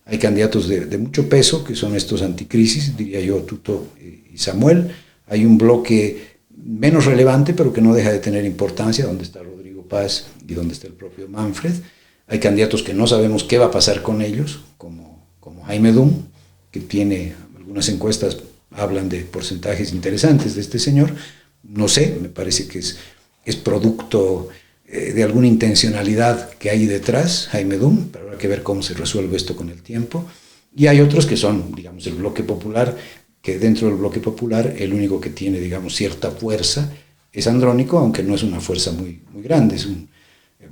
Hay candidatos de mucho peso, que son estos anticrisis, diría yo, Tuto y Samuel. Hay un bloque menos relevante, pero que no deja de tener importancia, donde está Rodrigo Paz y donde está el propio Manfred. Hay candidatos que no sabemos qué va a pasar con ellos, como Jaime Dum, que tiene algunas encuestas, hablan de porcentajes interesantes de este señor. No sé, me parece que es producto de alguna intencionalidad que hay detrás, Jaime Dum, pero habrá que ver cómo se resuelve esto con el tiempo. Y hay otros que son, digamos, el bloque popular, que dentro del bloque popular el único que tiene, digamos, cierta fuerza es Andrónico, aunque no es una fuerza muy grande.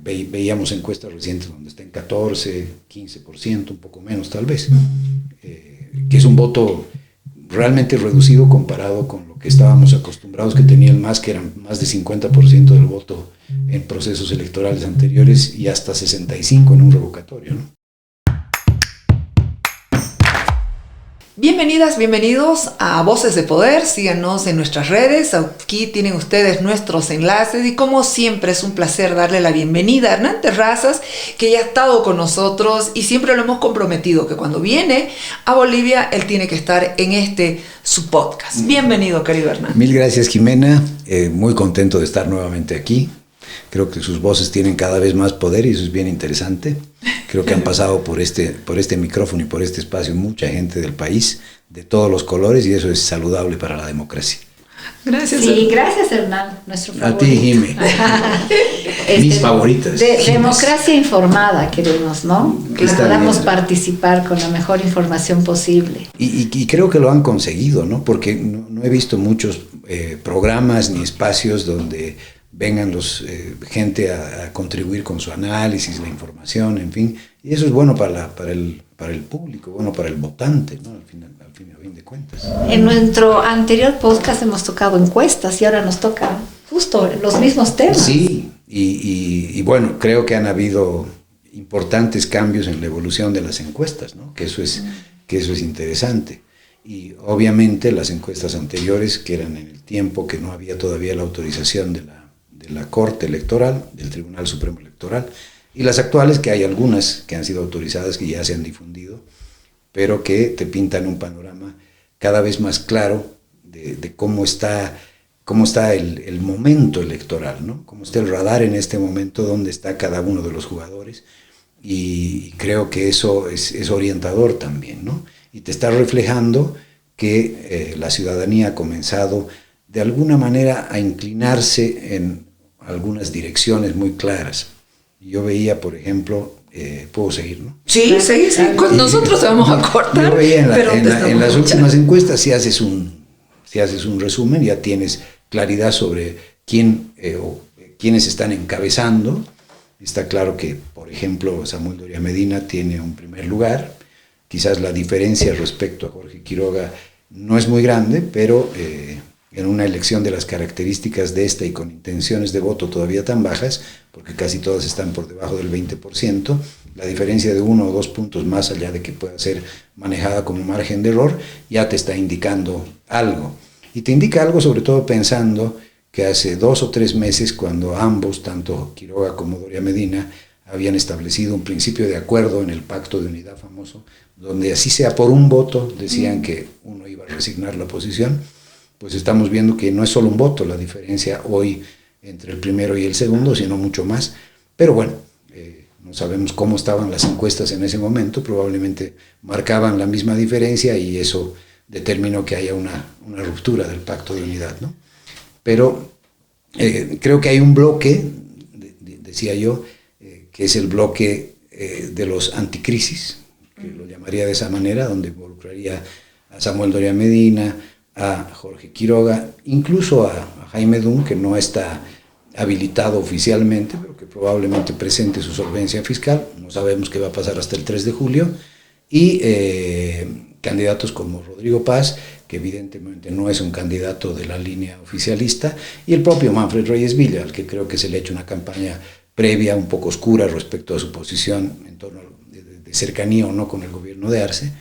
Veíamos encuestas recientes donde está en 14, 15%, un poco menos tal vez, que es un voto realmente reducido comparado con lo que estábamos acostumbrados que tenía el MAS, que eran más de 50% del voto en procesos electorales anteriores y hasta 65% en un revocatorio, ¿no? Bienvenidas, bienvenidos a Voces de Poder, síganos en nuestras redes, aquí tienen ustedes nuestros enlaces y como siempre es un placer darle la bienvenida a Hernán Terrazas, que ya ha estado con nosotros y siempre lo hemos comprometido que cuando viene a Bolivia él tiene que estar en su podcast. Bienvenido, querido Hernán. Mil gracias, Jimena, muy contento de estar nuevamente aquí. Creo que sus voces tienen cada vez más poder y eso es bien interesante. Creo que han pasado por este micrófono y por este espacio mucha gente del país, de todos los colores, y eso es saludable para la democracia. Gracias. Sí, gracias, Hernán, nuestro favorito. A ti, Jimé. Mis favoritas. Democracia informada queremos, ¿no? Que podamos participar con la mejor información posible. Y creo que lo han conseguido, ¿no? Porque no he visto muchos programas ni espacios donde vengan gente a contribuir con su análisis, la información, en fin, y eso es bueno para el público, bueno para el votante, ¿no? Al fin de cuentas. En nuestro anterior podcast hemos tocado encuestas y ahora nos toca justo los mismos temas. Sí, y bueno, creo que han habido importantes cambios en la evolución de las encuestas, ¿no? Que eso es interesante. Y obviamente las encuestas anteriores, que eran en el tiempo que no había todavía la autorización de la Corte Electoral, del Tribunal Supremo Electoral, y las actuales, que hay algunas que han sido autorizadas, que ya se han difundido, pero que te pintan un panorama cada vez más claro de cómo está el momento electoral, ¿no? Cómo está el radar en este momento, dónde está cada uno de los jugadores, y creo que eso es orientador también, ¿no? Y te está reflejando que la ciudadanía ha comenzado de alguna manera a inclinarse en algunas direcciones muy claras. Yo veía, por ejemplo, puedo seguir, ¿no? Sí, sí. Con nosotros vamos a cortar. Yo veía en las últimas encuestas, si haces un resumen, ya tienes claridad sobre quiénes están encabezando. Está claro que, por ejemplo, Samuel Doria Medina tiene un primer lugar. Quizás la diferencia respecto a Jorge Quiroga no es muy grande, pero en una elección de las características de esta y con intenciones de voto todavía tan bajas, porque casi todas están por debajo del 20%, la diferencia de 1 o 2 puntos más allá de que pueda ser manejada como margen de error, ya te está indicando algo. Y te indica algo sobre todo pensando que hace 2 o 3 meses, cuando ambos, tanto Quiroga como Doria Medina, habían establecido un principio de acuerdo en el pacto de unidad famoso, donde así sea por un voto, decían que uno iba a resignar la posición, pues estamos viendo que no es solo un voto la diferencia hoy entre el primero y el segundo, sino mucho más. Pero bueno, no sabemos cómo estaban las encuestas en ese momento, probablemente marcaban la misma diferencia y eso determinó que haya una ruptura del pacto de unidad, ¿no? Pero creo que hay un bloque, decía yo, que es el bloque de los anticrisis, que lo llamaría de esa manera, donde involucraría a Samuel Doria Medina, a Jorge Quiroga, incluso a Jaime Dum, que no está habilitado oficialmente, pero que probablemente presente su solvencia fiscal, no sabemos qué va a pasar hasta el 3 de julio, y candidatos como Rodrigo Paz, que evidentemente no es un candidato de la línea oficialista, y el propio Manfred Reyes Villa, al que creo que se le ha hecho una campaña previa un poco oscura respecto a su posición en torno de cercanía o no con el gobierno de Arce,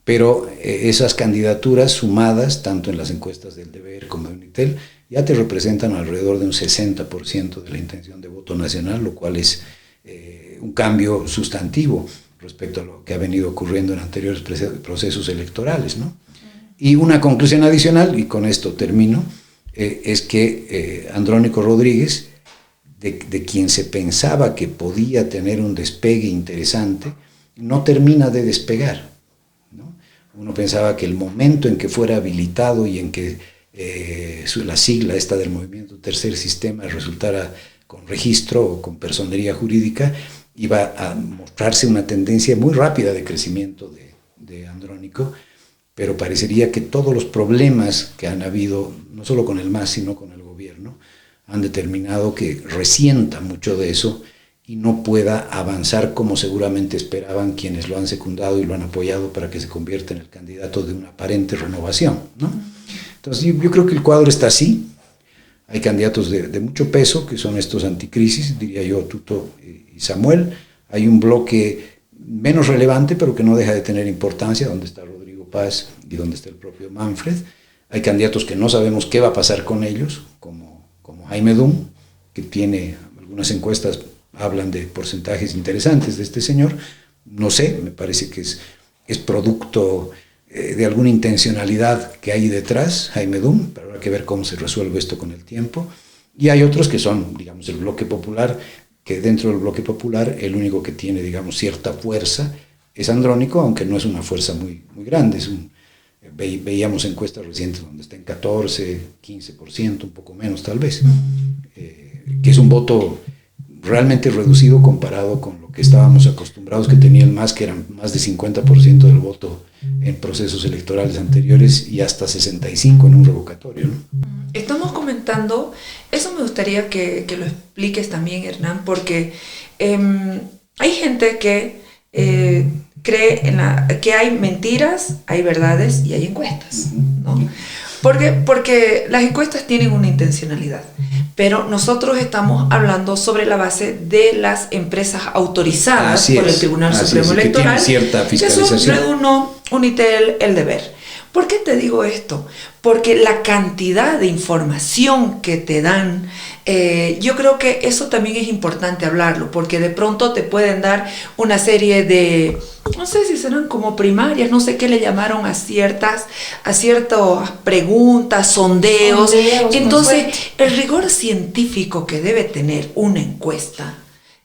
pero esas candidaturas sumadas, tanto en las encuestas del Deber como de Unitel, ya te representan alrededor de un 60% de la intención de voto nacional, lo cual es un cambio sustantivo. respecto a lo que ha venido ocurriendo en anteriores procesos electorales, ¿no? Y una conclusión adicional, y con esto termino, es que Andrónico Rodríguez, de quien se pensaba que podía tener un despegue interesante, no termina de despegar, ¿no? Uno pensaba que el momento en que fuera habilitado y en que la sigla esta del movimiento Tercer Sistema resultara con registro o con personería jurídica, iba a mostrarse una tendencia muy rápida de crecimiento de Andrónico, pero parecería que todos los problemas que han habido, no solo con el MAS, sino con el gobierno, han determinado que resienta mucho de eso y no pueda avanzar como seguramente esperaban quienes lo han secundado y lo han apoyado para que se convierta en el candidato de una aparente renovación, ¿no? Entonces yo creo que el cuadro está así. Hay candidatos de mucho peso, que son estos anticrisis, diría yo, Tuto y Samuel. Hay un bloque menos relevante, pero que no deja de tener importancia, donde está Rodrigo Paz y donde está el propio Manfred. Hay candidatos que no sabemos qué va a pasar con ellos, como Jaime Dum, que tiene algunas encuestas, hablan de porcentajes interesantes de este señor. No sé, me parece que es producto de alguna intencionalidad que hay detrás, Jaime Dum, pero habrá que ver cómo se resuelve esto con el tiempo. Y hay otros que son, digamos, el bloque popular, que dentro del bloque popular el único que tiene, digamos, cierta fuerza es Andrónico, aunque no es una fuerza muy grande. Veíamos encuestas recientes donde está en 14, 15%, un poco menos tal vez, que es un voto realmente reducido comparado con lo que estábamos acostumbrados que tenía el MAS, que eran más de 50% del voto en procesos electorales anteriores y hasta 65% en un revocatorio, ¿no? Estamos comentando, eso me gustaría que lo expliques también, Hernán, porque hay gente que cree que hay mentiras, hay verdades y hay encuestas, ¿no? Porque las encuestas tienen una intencionalidad, pero nosotros estamos hablando sobre la base de las empresas autorizadas por el Tribunal Supremo Electoral, que tienen cierta fiscalización. Que son Red 1, Unitel, El Deber. ¿Por qué te digo esto? Porque la cantidad de información que te dan, yo creo que eso también es importante hablarlo, porque de pronto te pueden dar una serie de, no sé si serán como primarias, no sé qué le llamaron a ciertas preguntas, sondeos. Entonces, el rigor científico que debe tener una encuesta,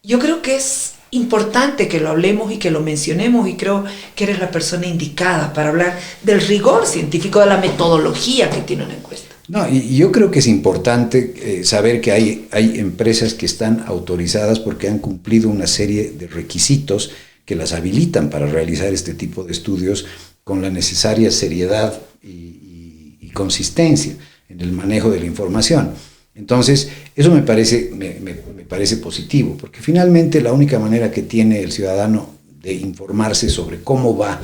yo creo que es importante que lo hablemos y que lo mencionemos, y creo que eres la persona indicada para hablar del rigor científico, de la metodología que tiene una encuesta. No, y yo creo que es importante saber que hay empresas que están autorizadas porque han cumplido una serie de requisitos que las habilitan para realizar este tipo de estudios con la necesaria seriedad y consistencia en el manejo de la información. Entonces, eso me parece positivo, porque finalmente la única manera que tiene el ciudadano de informarse sobre cómo va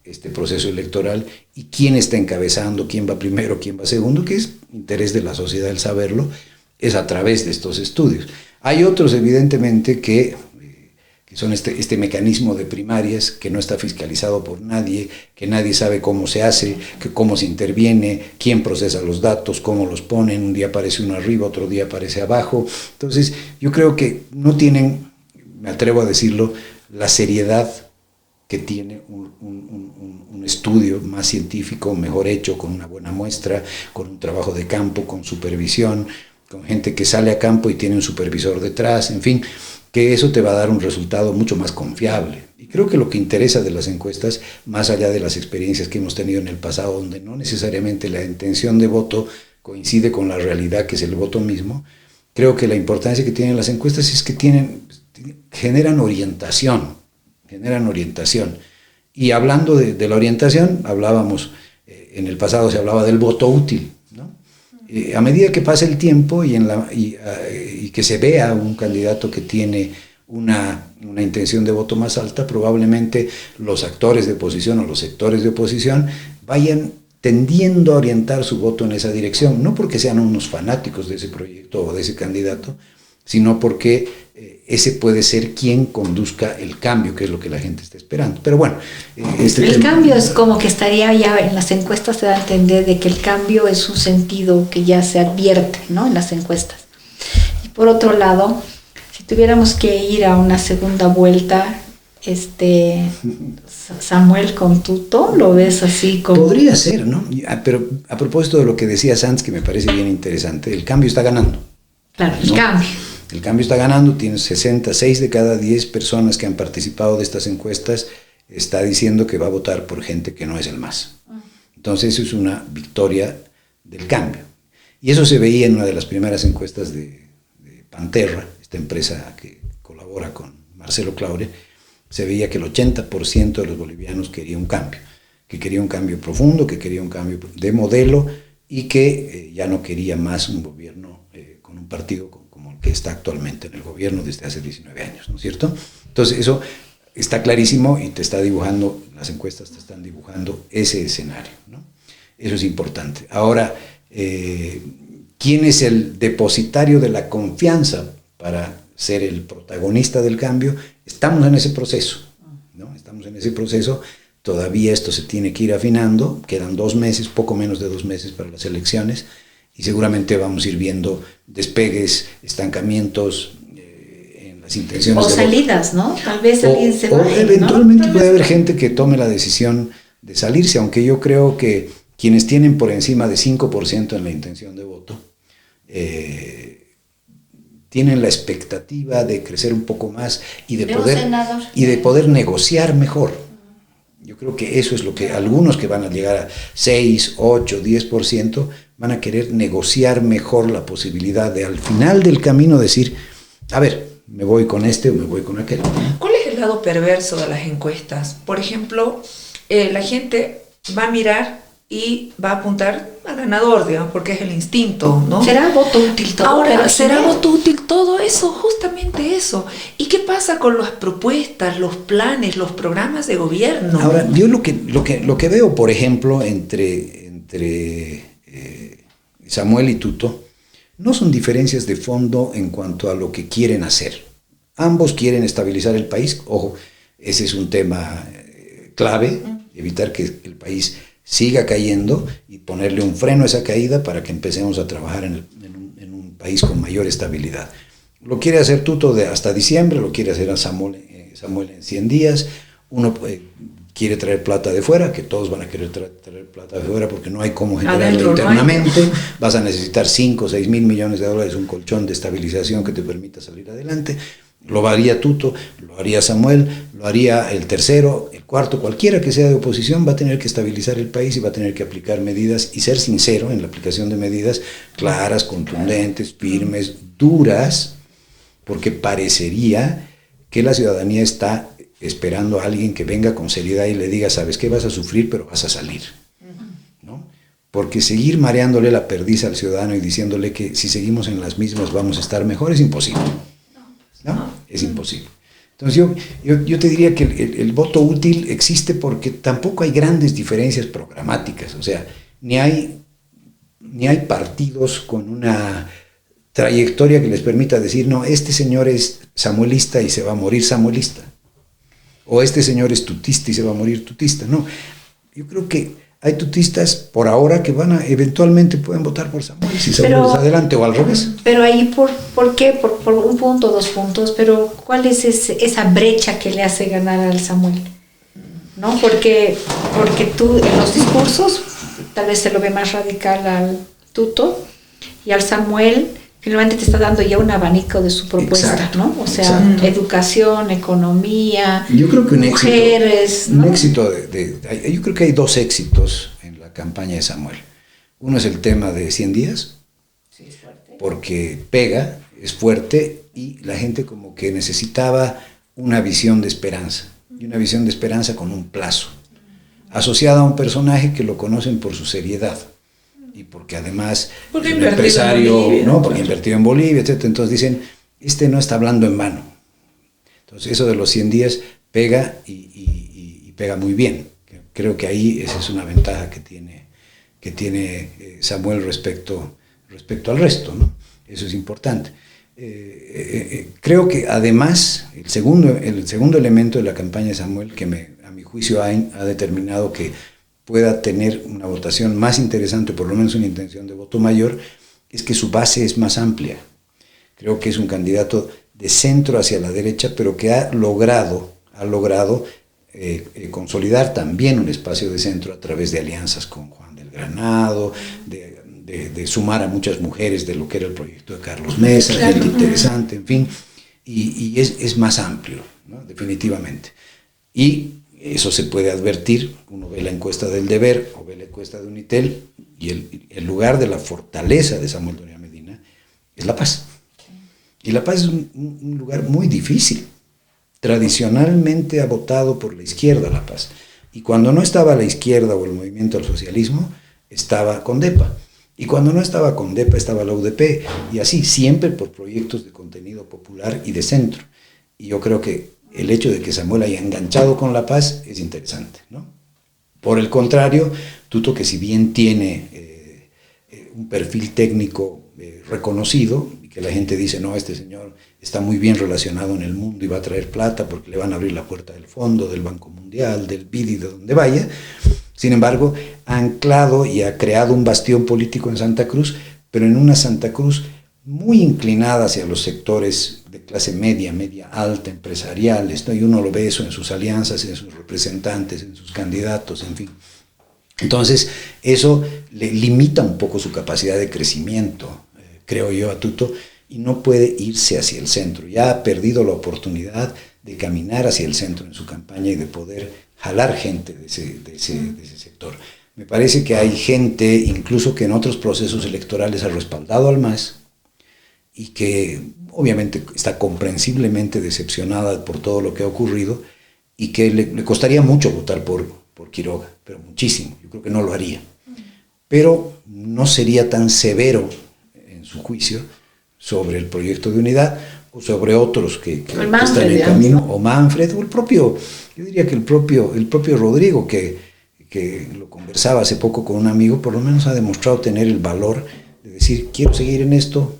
este proceso electoral y quién está encabezando, quién va primero, quién va segundo, que es interés de la sociedad el saberlo, es a través de estos estudios. Hay otros, evidentemente, que son este mecanismo de primarias que no está fiscalizado por nadie, que nadie sabe cómo se hace, que cómo se interviene, quién procesa los datos, cómo los ponen, un día aparece uno arriba, otro día aparece abajo. Entonces, yo creo que no tienen, me atrevo a decirlo, la seriedad que tiene un estudio más científico, mejor hecho, con una buena muestra, con un trabajo de campo, con supervisión, con gente que sale a campo y tiene un supervisor detrás, en fin, que eso te va a dar un resultado mucho más confiable. Y creo que lo que interesa de las encuestas, más allá de las experiencias que hemos tenido en el pasado, donde no necesariamente la intención de voto coincide con la realidad que es el voto mismo, creo que la importancia que tienen las encuestas es que generan orientación. Y hablando de la orientación, hablábamos, en el pasado se hablaba del voto útil, ¿no? A medida que pasa el tiempo y que se vea un candidato que tiene una intención de voto más alta, probablemente los actores de oposición o los sectores de oposición vayan tendiendo a orientar su voto en esa dirección, no porque sean unos fanáticos de ese proyecto o de ese candidato, sino porque ese puede ser quien conduzca el cambio, que es lo que la gente está esperando. Pero bueno, el cambio es como que estaría ya en las encuestas, se da a entender de que el cambio es un sentido que ya se advierte, ¿no?, en las encuestas. Y por otro lado, si tuviéramos que ir a una segunda vuelta, Samuel con Tuto? ¿Lo ves así como...? Podría ser, ¿no? Pero a propósito de lo que decía Sanz, que me parece bien interesante, el cambio está ganando. Claro, el ¿no? cambio. El cambio está ganando, tiene 6 de cada 10 personas que han participado de estas encuestas está diciendo que va a votar por gente que no es el MAS. Entonces eso es una victoria del cambio. Y eso se veía en una de las primeras encuestas de Panterra, esta empresa que colabora con Marcelo Claure. Se veía que el 80% de los bolivianos quería un cambio, que quería un cambio profundo, que quería un cambio de modelo y que ya no quería más un gobierno con un partido como el que está actualmente en el gobierno desde hace 19 años, ¿no es cierto? Entonces eso está clarísimo y te está dibujando, las encuestas te están dibujando ese escenario, ¿no? Eso es importante. Ahora, ¿quién es el depositario de la confianza para ser el protagonista del cambio? Estamos en ese proceso, ¿no? Estamos en ese proceso, todavía esto se tiene que ir afinando, quedan 2 meses, poco menos de 2 meses para las elecciones, y seguramente vamos a ir viendo despegues, estancamientos en las intenciones. O salidas, ¿no? Tal vez alguien se va. O vaya, eventualmente ¿no? puede haber gente que tome la decisión de salirse, aunque yo creo que quienes tienen por encima de 5% en la intención de voto, tienen la expectativa de crecer un poco más y de poder negociar mejor. Yo creo que eso es lo que algunos que van a llegar a 6, 8, 10% van a querer negociar mejor la posibilidad de al final del camino decir, a ver, me voy con este o me voy con aquel. ¿Cuál es el lado perverso de las encuestas? Por ejemplo, la gente va a mirar y va a apuntar al ganador, digamos, porque es el instinto, ¿no? ¿Será voto útil todo? Ahora, ¿será voto útil todo eso? Justamente eso. ¿Y qué pasa con las propuestas, los planes, los programas de gobierno? Ahora, yo lo que veo, por ejemplo, entre Samuel y Tuto, no son diferencias de fondo en cuanto a lo que quieren hacer. Ambos quieren estabilizar el país. Ojo, ese es un tema clave, evitar que el país siga cayendo y ponerle un freno a esa caída para que empecemos a trabajar en un país con mayor estabilidad. Lo quiere hacer Tuto hasta diciembre, lo quiere hacer a Samuel en 100 días. Uno quiere traer plata de fuera, que todos van a querer traer plata de fuera porque no hay cómo generarla internamente. Vas a necesitar 5 o 6 mil millones de dólares, un colchón de estabilización que te permita salir adelante. Lo haría Tuto, lo haría Samuel, lo haría el tercero, el cuarto, cualquiera que sea de oposición va a tener que estabilizar el país y va a tener que aplicar medidas y ser sincero en la aplicación de medidas claras, contundentes, firmes, duras, porque parecería que la ciudadanía está esperando a alguien que venga con seriedad y le diga, sabes qué, vas a sufrir, pero vas a salir, ¿no? Porque seguir mareándole la perdiz al ciudadano y diciéndole que si seguimos en las mismas vamos a estar mejor es imposible. ¿No? Es imposible. Entonces yo te diría que el voto útil existe porque tampoco hay grandes diferencias programáticas, o sea, ni hay partidos con una trayectoria que les permita decir, no, este señor es samuelista y se va a morir samuelista, o este señor es tutista y se va a morir tutista. No, yo creo que hay tutistas por ahora que eventualmente pueden votar por Samuel si Samuel es adelante, o al revés. Pero ahí, ¿por qué? Por 1 punto, 2 puntos, pero ¿cuál es esa brecha que le hace ganar al Samuel? ¿No? Porque tú en los discursos tal vez se lo ve más radical al Tuto, y al Samuel finalmente te está dando ya un abanico de su propuesta. Exacto, ¿no? O sea, exacto. Educación, economía, yo creo que mujeres. Un éxito yo creo que hay 2 éxitos en la campaña de Samuel. Uno es el tema de 100 días, sí, es fuerte, porque pega, es fuerte, y la gente como que necesitaba una visión de esperanza, y una visión de esperanza con un plazo, asociada a un personaje que lo conocen por su seriedad, y porque además es un empresario, Bolivia, ¿no? Porque invertido en Bolivia, etc. Entonces dicen, no está hablando en vano. Entonces eso de los 100 días pega y pega muy bien. Creo que ahí esa es una ventaja que tiene Samuel respecto al resto, ¿no? Eso es importante. Creo que además el segundo elemento de la campaña de Samuel, que a mi juicio ha determinado que pueda tener una votación más interesante, por lo menos una intención de voto mayor, es que su base es más amplia. Creo que es un candidato de centro hacia la derecha, pero que ha logrado ha logrado consolidar también un espacio de centro a través de alianzas con Juan del Granado, de sumar a muchas mujeres de lo que era el proyecto de Carlos Mesa, claro, gente interesante, en fin, y es más amplio, ¿no? Definitivamente. Y eso se puede advertir, uno ve la encuesta del Deber o ve la encuesta de Unitel, y el lugar de la fortaleza de Samuel Doria Medina es La Paz. Y La Paz es un lugar muy difícil. Tradicionalmente ha votado por la izquierda La Paz. Y cuando no estaba la izquierda o el movimiento al socialismo, estaba Condepa. Y cuando no estaba Condepa, estaba la UDP. Y así, siempre por proyectos de contenido popular y de centro. Y yo creo que el hecho de que Samuel haya enganchado con La Paz es interesante, ¿no? Por el contrario, Tuto, que si bien tiene un perfil técnico reconocido, y que la gente dice, no, este señor está muy bien relacionado en el mundo y va a traer plata porque le van a abrir la puerta del Fondo, del Banco Mundial, del BID y de donde vaya, sin embargo, ha anclado y ha creado un bastión político en Santa Cruz, pero en una Santa Cruz muy inclinada hacia los sectores de clase media, media alta, empresariales, ¿no? Y uno lo ve eso en sus alianzas, en sus representantes, en sus candidatos, en fin. Entonces, eso le limita un poco su capacidad de crecimiento, creo yo, a Tuto, y no puede irse hacia el centro. Ya ha perdido la oportunidad de caminar hacia el centro en su campaña y de poder jalar gente de ese sector. Me parece que hay gente, incluso que en otros procesos electorales ha respaldado al MAS, y que obviamente está comprensiblemente decepcionada por todo lo que ha ocurrido, y que le costaría mucho votar por Quiroga, pero muchísimo. Yo creo que no lo haría. Pero no sería tan severo en su juicio sobre el proyecto de unidad o sobre otros que están en camino, o Manfred, o el propio, yo diría que el propio Rodrigo, que lo conversaba hace poco con un amigo, por lo menos ha demostrado tener el valor de decir, quiero seguir en esto,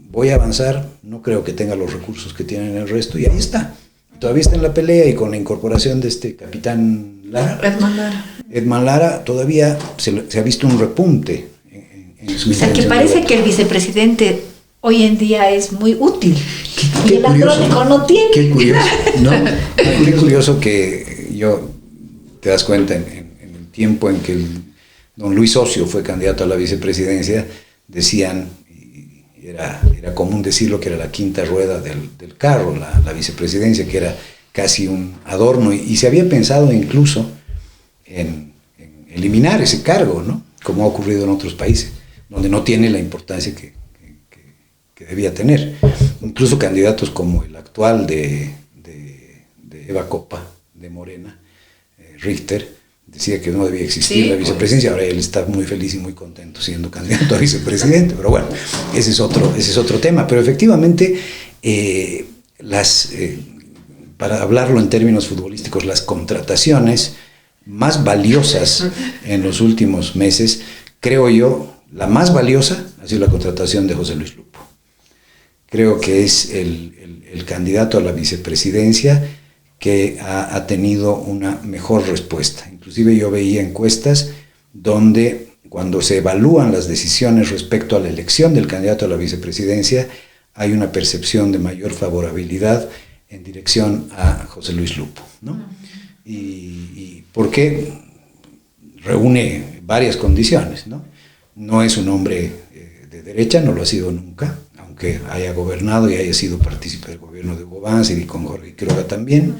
voy a avanzar, no creo que tenga los recursos que tienen el resto, y ahí está. Todavía está en la pelea, y con la incorporación de este capitán Lara, Edman Lara, todavía se ha visto un repunte en su intención. O sea, que parece que el vicepresidente hoy en día es muy útil. Qué y el curioso, Andrónico no tiene. Qué curioso, ¿no? Qué curioso que te das cuenta, en el tiempo en que don Luis Ocio fue candidato a la vicepresidencia, decían, era común decirlo, que era la quinta rueda del carro, la vicepresidencia, que era casi un adorno, y se había pensado incluso en eliminar ese cargo, ¿no? Como ha ocurrido en otros países, donde no tiene la importancia que debía tener. Incluso candidatos como el actual de Eva Copa, de Morena, Richter, decía que no debía existir la vicepresidencia. Ahora él está muy feliz y muy contento siendo candidato a vicepresidente, pero bueno, ese es otro tema. Pero efectivamente, para hablarlo en términos futbolísticos, las contrataciones más valiosas en los últimos meses, creo yo, la más valiosa ha sido la contratación de José Luis Lupo. Creo que es el candidato a la vicepresidencia que ha tenido una mejor respuesta. Inclusive yo veía encuestas donde, cuando se evalúan las decisiones respecto a la elección del candidato a la vicepresidencia, hay una percepción de mayor favorabilidad en dirección a José Luis Lupo, ¿no? Y porque reúne varias condiciones, ¿no? No es un hombre de derecha, no lo ha sido nunca, aunque haya gobernado y haya sido partícipe del gobierno de Hugo Banzer y con Jorge Quiroga también.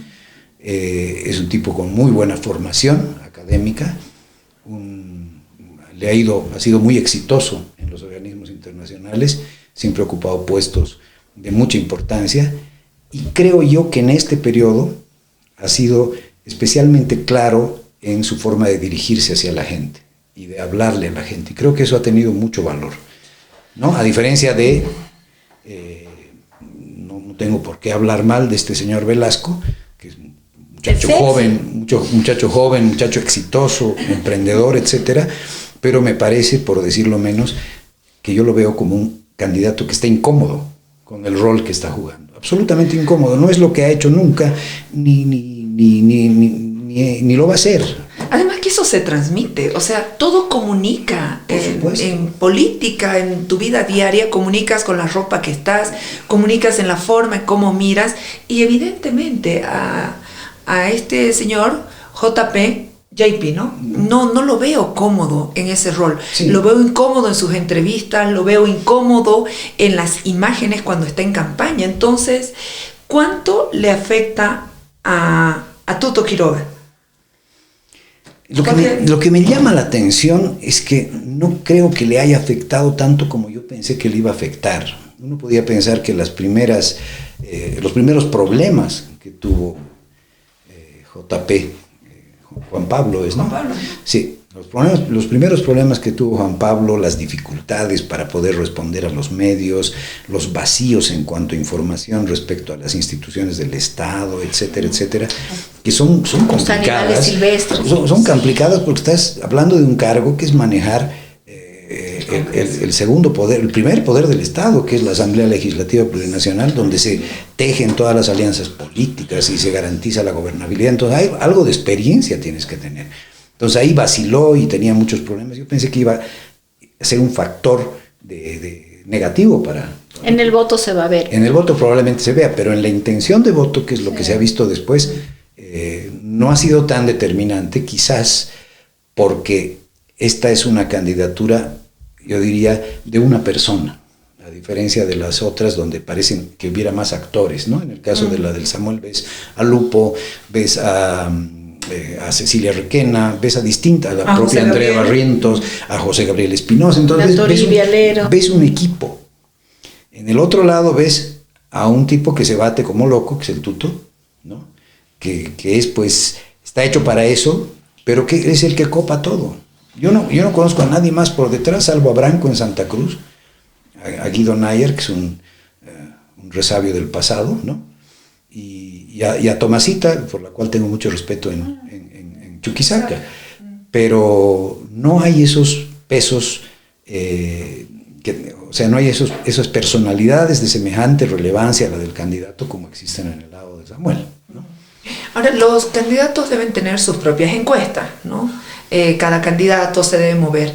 Es un tipo con muy buena formación académica, ha sido muy exitoso en los organismos internacionales, siempre ha ocupado puestos de mucha importancia, y creo yo que en este periodo ha sido especialmente claro en su forma de dirigirse hacia la gente y de hablarle a la gente, y creo que eso ha tenido mucho valor, ¿no? A diferencia de, no tengo por qué hablar mal de este señor Velasco, que es un muchacho joven, muchacho exitoso, emprendedor, etcétera, pero me parece, por decirlo menos, que yo lo veo como un candidato que está incómodo con el rol que está jugando, absolutamente incómodo, no es lo que ha hecho nunca, ni lo va a hacer. Además que eso se transmite, o sea, todo comunica en política, en tu vida diaria, comunicas con la ropa que estás, comunicas en la forma en cómo miras, y evidentemente a a este señor JP, ¿no? No lo veo cómodo en ese rol. Sí. Lo veo incómodo en sus entrevistas, lo veo incómodo en las imágenes cuando está en campaña. Entonces, ¿cuánto le afecta a Tuto Quiroga? Lo que me llama la atención es que no creo que le haya afectado tanto como yo pensé que le iba a afectar. Uno podía pensar que los primeros problemas que tuvo JP, Juan Pablo es, ¿no? Juan Pablo. Sí, los primeros problemas que tuvo Juan Pablo, las dificultades para poder responder a los medios, los vacíos en cuanto a información respecto a las instituciones del Estado, etcétera, etcétera, que son Los animales complicadas. silvestres. Son complicadas porque estás hablando de un cargo que es manejar el segundo poder, el primer poder del Estado, que es la Asamblea Legislativa Plurinacional, donde se tejen todas las alianzas políticas y se garantiza la gobernabilidad. Entonces, algo de experiencia tienes que tener. Entonces, ahí vaciló y tenía muchos problemas. Yo pensé que iba a ser un factor de negativo para... En el voto se va a ver. En el voto probablemente se vea, pero en la intención de voto, que es lo que se ha visto después, no ha sido tan determinante, quizás porque esta es una candidatura, yo diría, de una persona, a diferencia de las otras donde parecen que hubiera más actores, ¿no? En el caso de la del Samuel ves a Lupo, ves a Cecilia Requena, ves a la propia José Andrea Gabriel Barrientos, a José Gabriel Espinosa, entonces ves un equipo. En el otro lado ves a un tipo que se bate como loco, que es el Tuto, ¿no? Que es, pues, está hecho para eso, pero que es el que copa todo. Yo no conozco a nadie más por detrás, salvo a Branco en Santa Cruz, a Guido Nayer, que es un resabio del pasado, ¿no? Y a Tomasita, por la cual tengo mucho respeto en Chuquisaca. Pero no hay esos pesos, o sea, no hay esas personalidades de semejante relevancia a la del candidato como existen en el lado de Samuel, ¿no? Ahora, los candidatos deben tener sus propias encuestas, ¿no? Cada candidato se debe mover.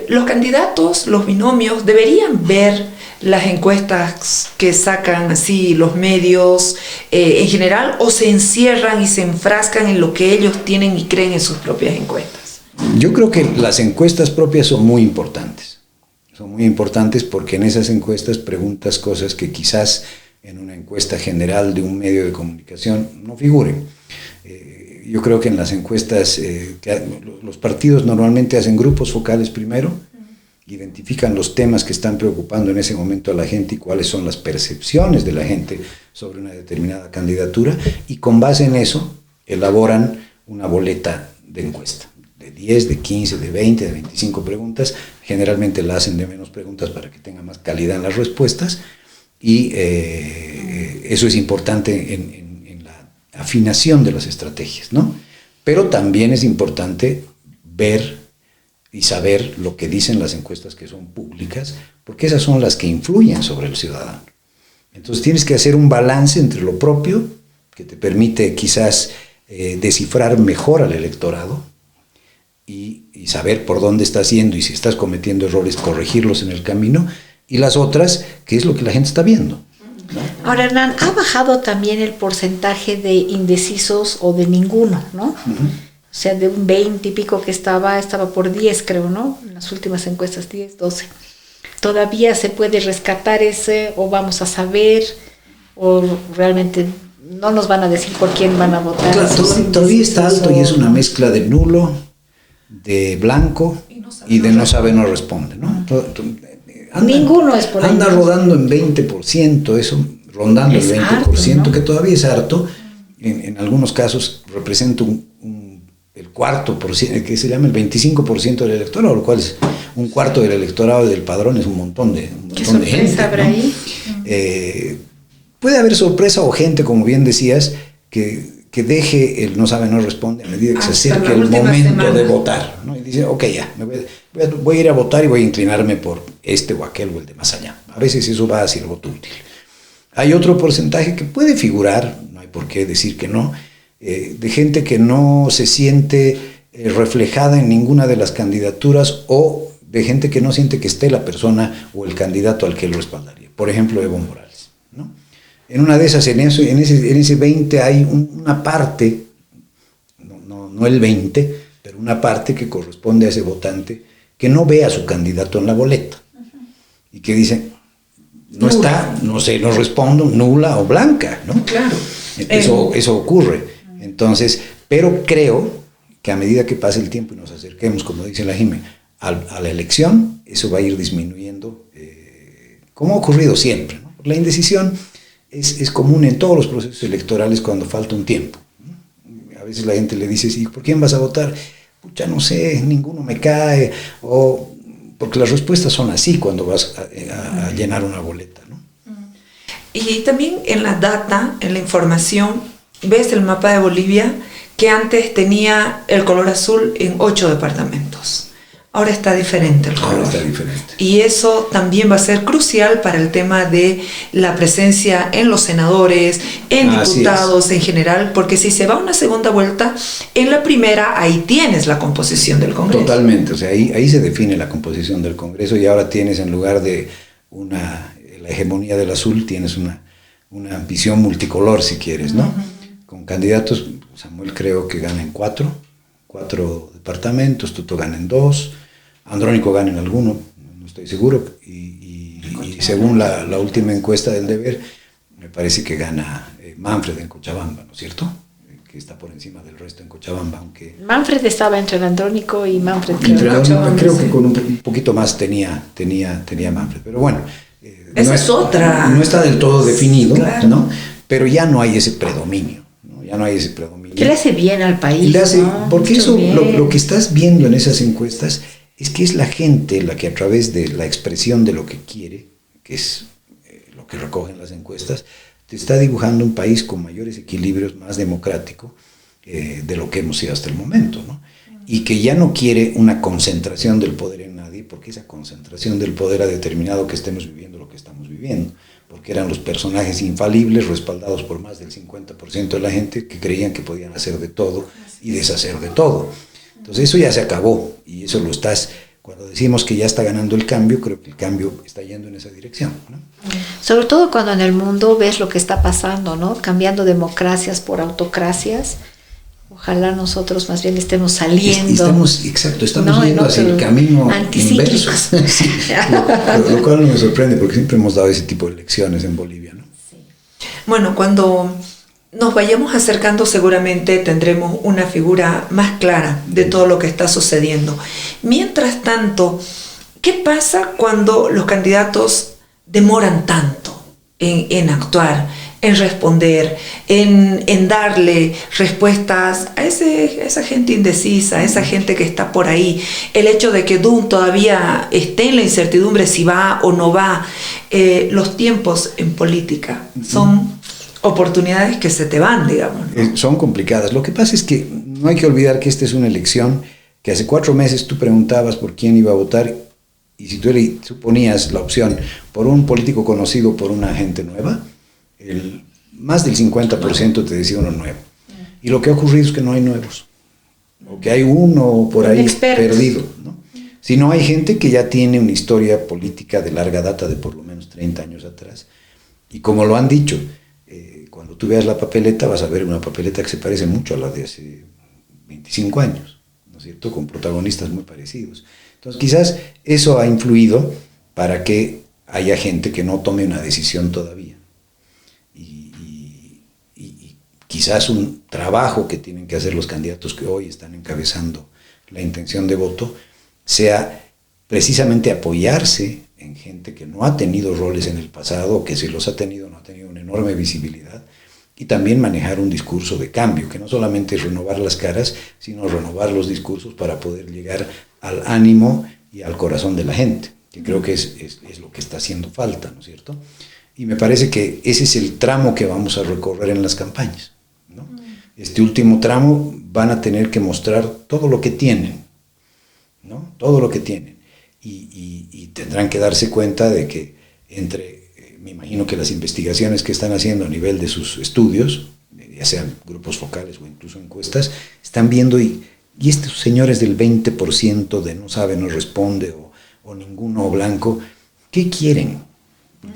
Los candidatos, los binomios, deberían ver las encuestas que sacan así los medios en general, o se encierran y se enfrascan en lo que ellos tienen y creen en sus propias encuestas. Yo creo que las encuestas propias son muy importantes. Son muy importantes porque en esas encuestas preguntas cosas que quizás en una encuesta general de un medio de comunicación no figuren. Yo creo que en las encuestas los partidos normalmente hacen grupos focales primero, identifican los temas que están preocupando en ese momento a la gente y cuáles son las percepciones de la gente sobre una determinada candidatura, y con base en eso elaboran una boleta de encuesta, de 10, de 15, de 20, de 25 preguntas. Generalmente la hacen de menos preguntas para que tenga más calidad en las respuestas, y eso es importante en la afinación de las estrategias, ¿no? Pero también es importante ver y saber lo que dicen las encuestas que son públicas, porque esas son las que influyen sobre el ciudadano. Entonces tienes que hacer un balance entre lo propio, que te permite quizás descifrar mejor al electorado y saber por dónde estás yendo, y si estás cometiendo errores, corregirlos en el camino, y las otras, que es lo que la gente está viendo, ¿no? Ahora, Hernán, ha bajado también el porcentaje de indecisos o de ninguno, ¿no? O sea, de un 20 y pico que estaba por 10, creo, ¿no? En las últimas encuestas, 10, 12. ¿Todavía se puede rescatar ese, o vamos a saber, o realmente no nos van a decir por quién van a votar? Claro, todavía está alto y es una mezcla de nulo, de blanco y de no sabe, no responde, ¿no? Ninguno es por ahí. Anda rodando en 20%, eso, rondando el 20%, harto, ¿no? Que todavía es harto. En algunos casos representa el cuarto por ciento, que se llama el 25% del electorado, lo cual es un cuarto del electorado del padrón, es un montón de gente, habrá, ¿no? Ahí? Puede haber sorpresa o gente, como bien decías, que deje el no sabe, no responde a medida que se acerque el momento de votar, ¿no? Y dice, ok, ya, voy a ir a votar y voy a inclinarme por este o aquel o el de más allá. A veces eso va hacia el voto útil. Hay otro porcentaje que puede figurar, no hay por qué decir que no, de gente que no se siente reflejada en ninguna de las candidaturas, o de gente que no siente que esté la persona o el candidato al que lo respaldaría. Por ejemplo, Evo Morales, ¿no? En una de esas, en ese 20 hay una parte, no el 20, pero una parte que corresponde a ese votante que no ve a su candidato en la boleta y que dice, no está, no sé, no respondo, nula o blanca, ¿no? Claro. Eso ocurre. Entonces, pero creo que a medida que pase el tiempo y nos acerquemos, como dice la Jime, a la elección, eso va a ir disminuyendo, como ha ocurrido siempre, ¿no? La indecisión es común en todos los procesos electorales cuando falta un tiempo. A veces la gente le dice, ¿y por quién vas a votar? Pucha, no sé, ninguno me cae, o porque las respuestas son así cuando vas a llenar una boleta, ¿no? Y también en la data, en la información, ves el mapa de Bolivia que antes tenía el color azul en 8 departamentos. Ahora está diferente el color. Ahora está diferente. Y eso también va a ser crucial para el tema de la presencia en los senadores, en diputados en general, porque si se va a una segunda vuelta, en la primera ahí tienes la composición del Congreso. Totalmente, o sea, ahí se define la composición del Congreso y ahora tienes, en lugar de la hegemonía del azul, tienes una visión multicolor, si quieres, ¿no? Con candidatos, Samuel creo que gana en 4 departamentos, Tuto gana en 2, Andrónico gana en alguno, no estoy seguro, y según la última encuesta del Deber, me parece que gana Manfred en Cochabamba, ¿no es cierto? Que está por encima del resto en Cochabamba, aunque... Manfred estaba entre el Andrónico y Manfred. Creo que con un poquito más tenía Manfred, pero bueno, esa es otra. No está del todo definido, claro, ¿no? Pero ya no hay ese predominio, ¿no? Ya no hay ese predominio. Que le hace bien al país, ¿no? Porque eso, lo que estás viendo en esas encuestas es que es la gente la que a través de la expresión de lo que quiere, que es lo que recogen las encuestas, te está dibujando un país con mayores equilibrios, más democrático de lo que hemos sido hasta el momento, ¿no? Y que ya no quiere una concentración del poder en nadie, porque esa concentración del poder ha determinado que estemos viviendo lo que estamos viviendo, porque eran los personajes infalibles respaldados por más del 50% de la gente que creían que podían hacer de todo y deshacer de todo. Entonces eso ya se acabó y eso cuando decimos que ya está ganando el cambio, creo que el cambio está yendo en esa dirección, ¿no? Sobre todo cuando en el mundo ves lo que está pasando, ¿no? Cambiando democracias por autocracias. Ojalá nosotros más bien estemos saliendo. Estamos yendo hacia el camino inverso. Sí, lo cual no me sorprende porque siempre hemos dado ese tipo de lecciones en Bolivia, ¿no? Sí. Bueno, cuando nos vayamos acercando seguramente tendremos una figura más clara de todo lo que está sucediendo. Mientras tanto, ¿qué pasa cuando los candidatos demoran tanto en actuar, en responder, en darle respuestas a esa gente indecisa, a esa gente que está por ahí? El hecho de que DUM todavía esté en la incertidumbre si va o no va. Los tiempos en política son oportunidades que se te van, digamos, ¿no? Son complicadas. Lo que pasa es que no hay que olvidar que esta es una elección que hace 4 meses tú preguntabas por quién iba a votar y si tú suponías la opción por un político conocido o por una gente nueva, más del 50% te decía uno nuevo. Y lo que ha ocurrido es que no hay nuevos, o que hay uno por ahí perdido, ¿no? Si no, hay gente que ya tiene una historia política de larga data, de por lo menos 30 años atrás, y como lo han dicho, cuando tú veas la papeleta vas a ver una papeleta que se parece mucho a la de hace 25 años, ¿no es cierto?, con protagonistas muy parecidos. Entonces quizás eso ha influido para que haya gente que no tome una decisión todavía. Y quizás un trabajo que tienen que hacer los candidatos que hoy están encabezando la intención de voto sea precisamente apoyarse en gente que no ha tenido roles en el pasado, o que si los ha tenido no ha tenido una enorme visibilidad, y también manejar un discurso de cambio, que no solamente es renovar las caras, sino renovar los discursos para poder llegar al ánimo y al corazón de la gente, que creo que es lo que está haciendo falta, ¿no es cierto? Y me parece que ese es el tramo que vamos a recorrer en las campañas, ¿no? Este último tramo van a tener que mostrar todo lo que tienen, ¿no? Todo lo que tienen. Y tendrán que darse cuenta de que me imagino que las investigaciones que están haciendo a nivel de sus estudios, ya sean grupos focales o incluso encuestas, están viendo y estos señores del 20% de no sabe, no responde o ninguno blanco, ¿qué quieren?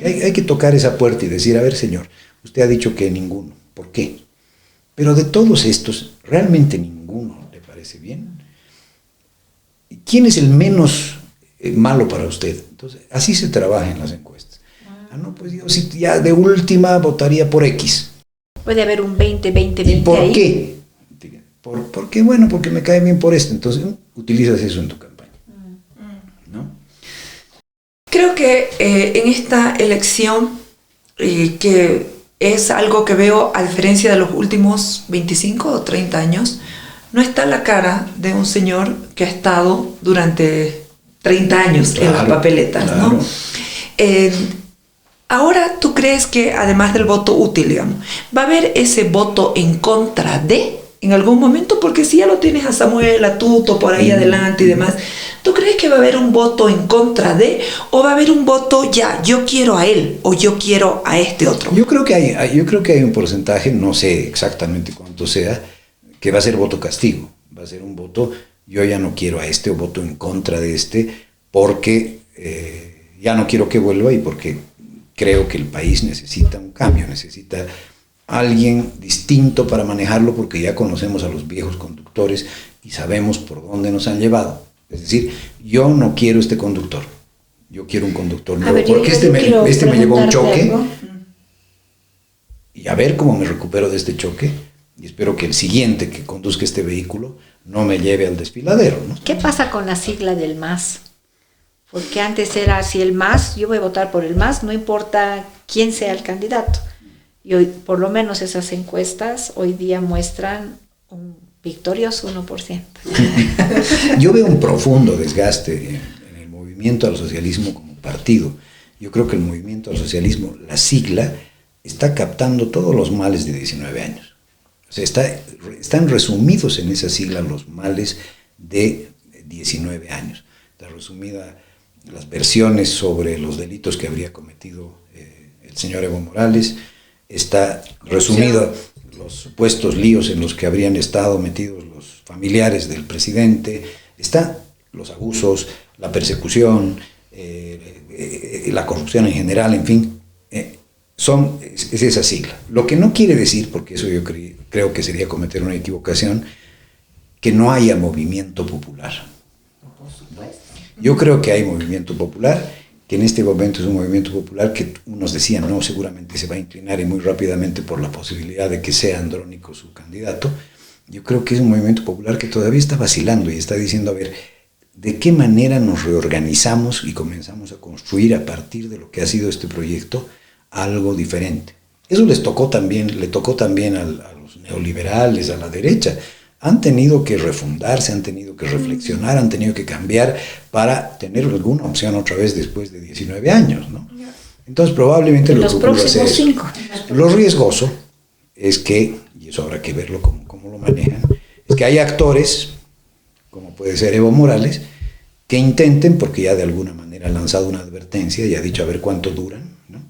Hay que tocar esa puerta y decir, a ver señor, Usted ha dicho que ninguno. ¿Por qué? Pero de todos estos, ¿realmente ninguno le parece bien? ¿Quién es el menos malo para usted? Entonces, así se trabaja en las encuestas. No, pues yo sí, ya de última votaría por X. Puede haber un 20-20-20 ¿Y por ahí. qué? ¿Por qué? Bueno, porque me cae bien por esto. Entonces, utilizas eso en tu campaña. ¿No? Creo que en esta elección, que es algo que veo a diferencia de los últimos 25 o 30 años, no está la cara de un señor que ha estado durante 30 años en las papeletas, claro. ¿no? Ahora, ¿tú crees que además del voto útil, digamos, va a haber ese voto en contra de en algún momento? Porque si ya lo tienes a Samuel, a Tuto por ahí adelante y demás, ¿tú crees que va a haber un voto en contra de, o va a haber un voto ya, yo quiero a él o yo quiero a este otro? Yo creo que hay un porcentaje, no sé exactamente cuánto sea, que va a ser voto castigo. Va a ser un voto, yo ya no quiero a este, o voto en contra de este, porque ya no quiero que vuelva y porque creo que el país necesita un cambio, necesita alguien distinto para manejarlo, porque ya conocemos a los viejos conductores y sabemos por dónde nos han llevado. Es decir, yo no quiero este conductor, yo quiero un conductor nuevo, porque este me llevó a un choque, algo. Y a ver cómo me recupero de este choque, y espero que el siguiente que conduzca este vehículo no me lleve al desfiladero, ¿no? ¿Qué pasa con la sigla del MAS? Porque antes era así el MAS, yo voy a votar por el MAS, no importa quién sea el candidato. Y hoy, por lo menos esas encuestas hoy día muestran un victorioso 1%. Yo veo un profundo desgaste en el movimiento al socialismo como partido. Yo creo que el movimiento al socialismo, la sigla, está captando todos los males de 19 años. O sea, están resumidos en esa sigla los males de 19 años. Está resumida las versiones sobre los delitos que habría cometido el señor Evo Morales, está resumido los supuestos líos en los que habrían estado metidos los familiares del presidente, está los abusos, la persecución, la corrupción en general, en fin, es esa sigla. Lo que no quiere decir, porque eso yo creo que sería cometer una equivocación, que no haya movimiento popular. Yo creo que hay movimiento popular, que en este momento es un movimiento popular que unos decían, no, seguramente se va a inclinar y muy rápidamente por la posibilidad de que sea Andrónico su candidato. Yo creo que es un movimiento popular que todavía está vacilando y está diciendo, a ver, ¿de qué manera nos reorganizamos y comenzamos a construir a partir de lo que ha sido este proyecto algo diferente? Eso le tocó también a los neoliberales, a la derecha. Han tenido que refundarse, han tenido que reflexionar, han tenido que cambiar para tener alguna opción otra vez después de 19 años, ¿no? Entonces probablemente lo que ocurra sea eso. Lo riesgoso es que, y eso habrá que verlo cómo lo manejan, es que hay actores, como puede ser Evo Morales, que intenten, porque ya de alguna manera han lanzado una advertencia y ha dicho a ver cuánto duran, ¿no?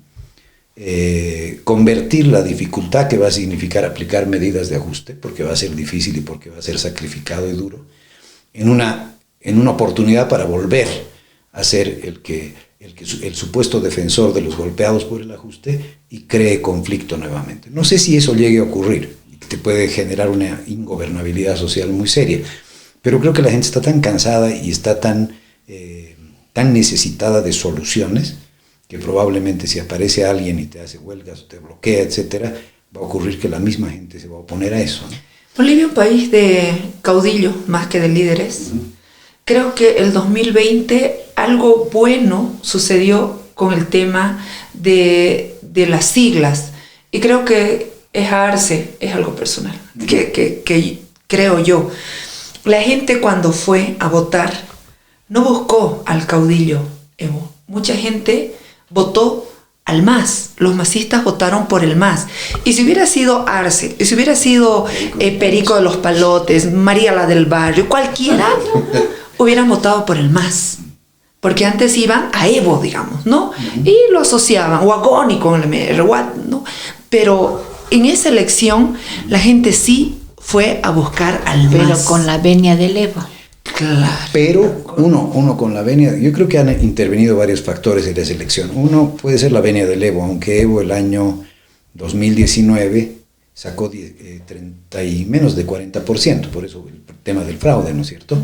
Convertir la dificultad que va a significar aplicar medidas de ajuste, porque va a ser difícil y porque va a ser sacrificado y duro, en una oportunidad para volver a ser el supuesto defensor de los golpeados por el ajuste y cree conflicto nuevamente. No sé si eso llegue a ocurrir, y te puede generar una ingobernabilidad social muy seria, pero creo que la gente está tan cansada y está tan necesitada de soluciones, que probablemente si aparece alguien y te hace huelgas, o te bloquea, etcétera, va a ocurrir que la misma gente se va a oponer a eso, ¿no? Bolivia es un país de caudillo más que de líderes. Creo que el 2020 algo bueno sucedió con el tema de las siglas, y creo que es Arce, es algo personal, que creo yo. La gente cuando fue a votar no buscó al caudillo Evo. Mucha gente votó al MAS, los masistas votaron por el MAS. Y si hubiera sido Arce, y si hubiera sido Perico de los Palotes, María la del Barrio, cualquiera, hubieran votado por el MAS. Porque antes iban a Evo, digamos, ¿no? Y lo asociaban, o a Goni con el MR, ¿no? Pero en esa elección la gente sí fue a buscar al MAS. Pero con la venia del Evo. Claro. Pero uno con la venia, yo creo que han intervenido varios factores en la selección. Uno puede ser la venia del Evo, aunque Evo el año 2019 sacó 30 y menos de 40%, por eso el tema del fraude, ¿no es cierto?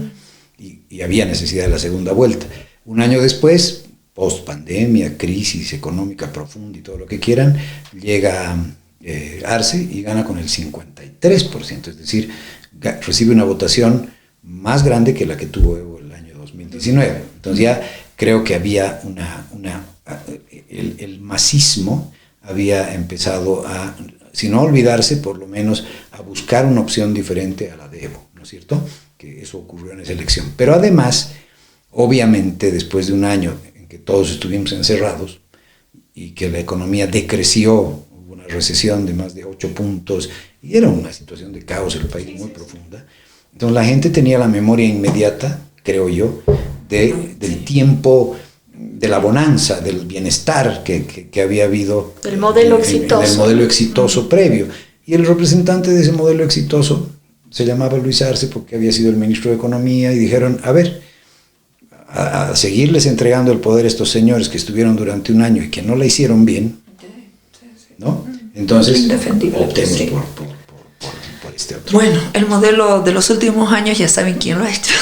Y había necesidad de la segunda vuelta. Un año después, post pandemia, crisis económica profunda y todo lo que quieran, llega Arce y gana con el 53%, es decir, recibe una votación más grande que la que tuvo Evo el año 2019. Entonces ya creo que había el masismo había empezado a, si no olvidarse, por lo menos a buscar una opción diferente a la de Evo, ¿no es cierto? Que eso ocurrió en esa elección. Pero además, obviamente, después de un año en que todos estuvimos encerrados y que la economía decreció, hubo una recesión de más de 8 puntos y era una situación de caos en el país muy profunda, entonces la gente tenía la memoria inmediata, creo yo, del tiempo, de la bonanza, del bienestar que había habido. Del modelo exitoso. Del modelo exitoso previo. Y el representante de ese modelo exitoso se llamaba Luis Arce porque había sido el ministro de Economía y dijeron, a ver, a seguirles entregando el poder a estos señores que estuvieron durante un año y que no la hicieron bien, ¿no? Entonces, optemos por este otro. Bueno, el modelo de los últimos años ya saben quién lo ha hecho.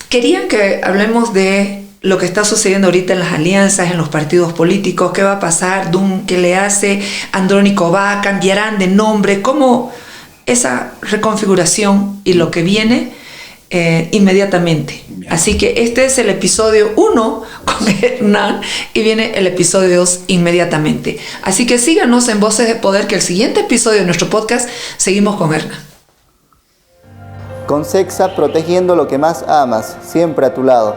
Querían que hablemos de lo que está sucediendo ahorita en las alianzas, en los partidos políticos, qué va a pasar, qué le hace, Andrónico va, cambiarán de nombre, cómo esa reconfiguración y lo que viene inmediatamente. Así que este es el episodio 1 con Hernán y viene el episodio 2 inmediatamente. Así que síganos en Voces de Poder, que el siguiente episodio de nuestro podcast seguimos con Hernán. Concexa, protegiendo lo que más amas, siempre a tu lado.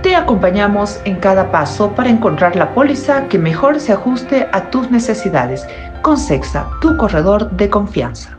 Te acompañamos en cada paso para encontrar la póliza que mejor se ajuste a tus necesidades. Concexa, tu corredor de confianza.